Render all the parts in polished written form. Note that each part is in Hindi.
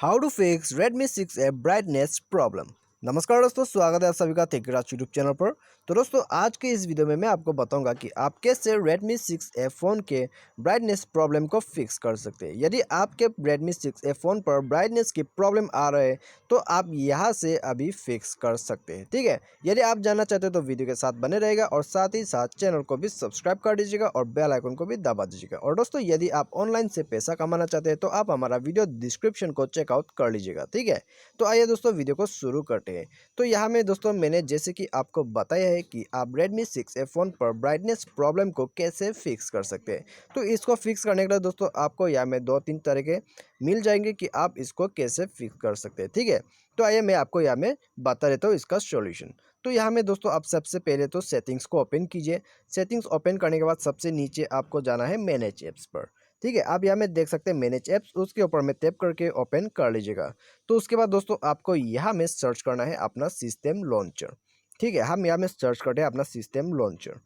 How to fix Redmi 6A brightness problem. नमस्कार दोस्तों, स्वागत है आप सभी का टेक्राच यूट्यूब चैनल पर। तो दोस्तों, आज के इस वीडियो में मैं आपको बताऊंगा कि आप कैसे Redmi 6A फ़ोन के ब्राइटनेस प्रॉब्लम को फिक्स कर सकते हैं। यदि आपके Redmi 6A फ़ोन पर ब्राइटनेस की प्रॉब्लम आ रहा है तो आप यहाँ से अभी फिक्स कर सकते हैं, ठीक है। यदि आप जानना चाहते हो तो वीडियो के साथ बने रहेगा और साथ ही साथ चैनल को भी सब्सक्राइब कर दीजिएगा और बेल आइकन को भी दबा दीजिएगा। और दोस्तों, यदि आप ऑनलाइन से पैसा कमाना चाहते हैं तो आप हमारा वीडियो डिस्क्रिप्शन को चेकआउट कर लीजिएगा, ठीक है। तो आइए दोस्तों, वीडियो को शुरू करते हैं। तो यहाँ में दोस्तों मैंने जैसे कि आपको बताया है कि आप Redmi 6A फ़ोन पर ब्राइटनेस प्रॉब्लम को कैसे फिक्स कर सकते हैं। तो इसको फिक्स करने के लिए दोस्तों आपको यहाँ में 2-3 तरीके मिल जाएंगे कि आप इसको कैसे फिक्स कर सकते हैं, ठीक है। तो आइए मैं आपको यहाँ में बता देता हूँ इसका सॉल्यूशन। तो यहाँ में दोस्तों आप सबसे पहले तो सेटिंग्स को ओपन कीजिए। सेटिंग्स ओपन करने के बाद सबसे नीचे आपको जाना है मैनेज ऐप्स पर, ठीक है। आप यहाँ में देख सकते हैं मैनेज ऐप्स, उसके ऊपर में टैप करके ओपन कर लीजिएगा। तो उसके बाद दोस्तों आपको यहाँ में सर्च करना है अपना सिस्टम लॉन्चर, ठीक है। हम यहाँ में सर्च करते हैं अपना सिस्टम लॉन्चर।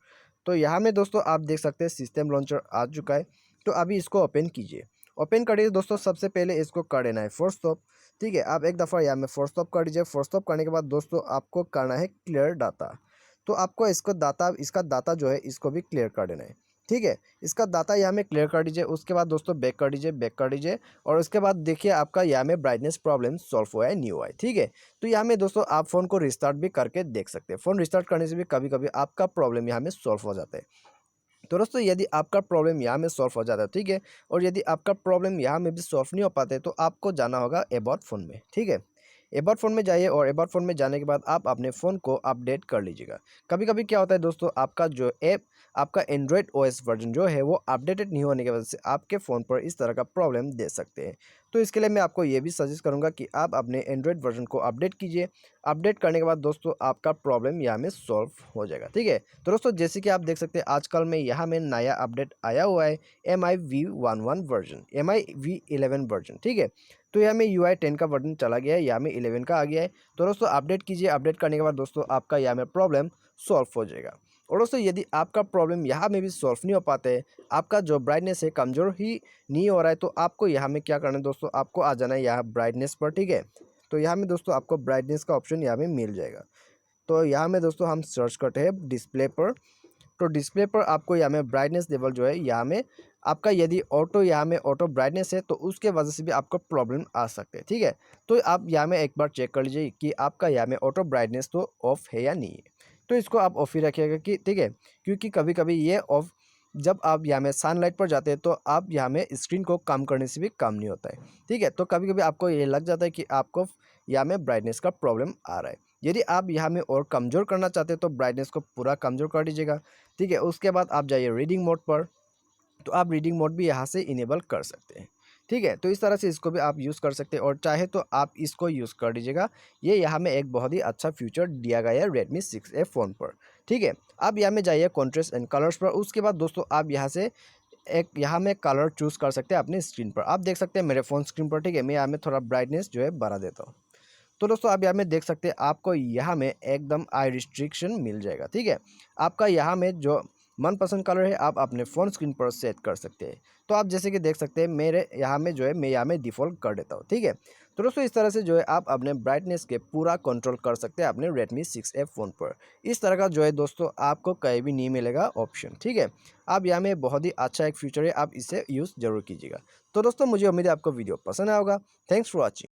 तो यहाँ में दोस्तों आप देख सकते हैं सिस्टम लॉन्चर आ चुका है। तो अभी इसको ओपन कीजिए। ओपन करिए दोस्तों, सबसे पहले इसको कर देना है फोर्स स्टॉप, ठीक है। आप एक दफ़ा यहाँ में फोर्स स्टॉप कर दीजिए। फोर्स स्टॉप करने के बाद दोस्तों आपको करना है क्लियर डाटा। तो आपको इसका डाटा जो है इसको भी क्लियर कर देना है, ठीक है। इसका डाटा यहाँ में क्लियर कर दीजिए। उसके बाद दोस्तों बैक कर दीजिए, बैक कर दीजिए। और उसके बाद देखिए आपका यहाँ में ब्राइटनेस प्रॉब्लम सॉल्व हुआ है, न्यू है, ठीक है। तो यहाँ में दोस्तों आप फ़ोन को रिस्टार्ट भी करके देख सकते हैं। फ़ोन रिस्टार्ट करने से भी कभी कभी आपका प्रॉब्लम यहाँ में सॉल्व हो जाता है। तो दोस्तों यदि आपका प्रॉब्लम यहाँ में सॉल्व हो जाता है, ठीक है, और यदि आपका प्रॉब्लम यहाँ में भी सॉल्व नहीं हो पाते तो आपको जाना होगा अबाउट फ़ोन में, ठीक है। अबाउट फ़ोन में जाइए और अबाउट फ़ोन में जाने के बाद आप अपने फ़ोन को अपडेट कर लीजिएगा। कभी कभी क्या होता है दोस्तों, आपका जो ऐप आपका एंड्रॉयड ओएस वर्जन जो है वो अपडेटेड नहीं होने की वजह से आपके फ़ोन पर इस तरह का प्रॉब्लम दे सकते हैं। तो इसके लिए मैं आपको ये भी सजेस्ट करूँगा कि आप अपने एंड्रॉयड वर्जन को अपडेट कीजिए। अपडेट करने के बाद दोस्तों आपका प्रॉब्लम यहाँ में सॉल्व हो जाएगा, ठीक है। तो दोस्तों जैसे कि आप देख सकते हैं आजकल में यहाँ में नया अपडेट आया हुआ है MI-V11 वर्जन, MI-V11 वर्जन, ठीक है। तो यहाँ में UI 10 का वर्जन चला गया है, यहाँ में 11 का आ गया है। तो दोस्तों अपडेट कीजिए। अपडेट करने के बाद दोस्तों आपका यहाँ में प्रॉब्लम सॉल्व हो जाएगा। और दोस्तों यदि आपका प्रॉब्लम यहाँ में भी सॉल्व नहीं हो पाते है, आपका जो ब्राइटनेस है कमज़ोर ही नहीं हो रहा है, तो आपको यहाँ में क्या करना है दोस्तों, आपको आ जाना है यहाँ ब्राइटनेस पर, ठीक है। तो यहाँ में दोस्तों आपको ब्राइटनेस का ऑप्शन यहाँ में मिल जाएगा। तो यहाँ में दोस्तों हम सर्च करते हैं डिस्प्ले पर। तो डिस्प्ले पर आपको यहाँ में ब्राइटनेस लेवल जो है यहाँ में आपका यदि ऑटो यहाँ में ऑटो ब्राइटनेस है तो उसके वजह से भी आपको प्रॉब्लम आ सकते हैं, ठीक है। तो आप यहाँ में एक बार चेक कर लीजिए कि आपका यहाँ में ऑटो ब्राइटनेस तो ऑफ है या नहीं है। तो इसको आप ऑफ ही रखिएगा कि ठीक है, क्योंकि कभी कभी ये ऑफ जब आप यहाँ में सनलाइट पर जाते हैं तो आप यहाँ में स्क्रीन को कम करने से भी कम नहीं होता है, ठीक है। तो कभी कभी आपको ये लग जाता है कि आपको यहाँ में ब्राइटनेस का प्रॉब्लम आ रहा है। यदि आप यहाँ में और कमज़ोर करना चाहते हैं तो ब्राइटनेस को पूरा कमज़ोर कर दीजिएगा, ठीक है। उसके बाद आप जाइए रीडिंग मोड पर। तो आप रीडिंग मोड भी यहाँ से इनेबल कर सकते हैं, ठीक है। तो इस तरह से इसको भी आप यूज़ कर सकते हैं और चाहे तो आप इसको यूज़ कर दीजिएगा। ये यहाँ में एक बहुत ही अच्छा फीचर दिया गया है Redmi 6A फ़ोन पर, ठीक है। आप यहाँ में जाइए कॉन्ट्रास्ट एंड कलर्स पर। उसके बाद दोस्तों आप यहाँ से एक यहाँ में कलर चूज़ कर सकते हैं अपने स्क्रीन पर। आप देख सकते हैं मेरे फ़ोन स्क्रीन पर, ठीक है। मैं यहाँ में थोड़ा ब्राइटनेस जो है बढ़ा देता हूँ। तो दोस्तों आप यहाँ में देख सकते हैं आपको यहाँ में एकदम आई रिस्ट्रिक्शन मिल जाएगा, ठीक है। आपका यहाँ में जो मनपसंद कलर है आप अपने फ़ोन स्क्रीन पर सेट कर सकते हैं। तो आप जैसे कि देख सकते हैं मेरे यहाँ में जो है मैं यहाँ में डिफ़ॉल्ट कर देता हूँ, ठीक है। तो दोस्तों इस तरह से जो है आप अपने ब्राइटनेस के पूरा कंट्रोल कर सकते हैं अपने Redmi 6A फ़ोन पर। इस तरह का जो है दोस्तों आपको कहीं भी नहीं मिलेगा ऑप्शन, ठीक है। आप यहाँ में बहुत ही अच्छा एक फीचर है, आप इसे यूज़ ज़रूर कीजिएगा। तो दोस्तों मुझे उम्मीद है आपको वीडियो पसंद आया होगा। Thanks for watching.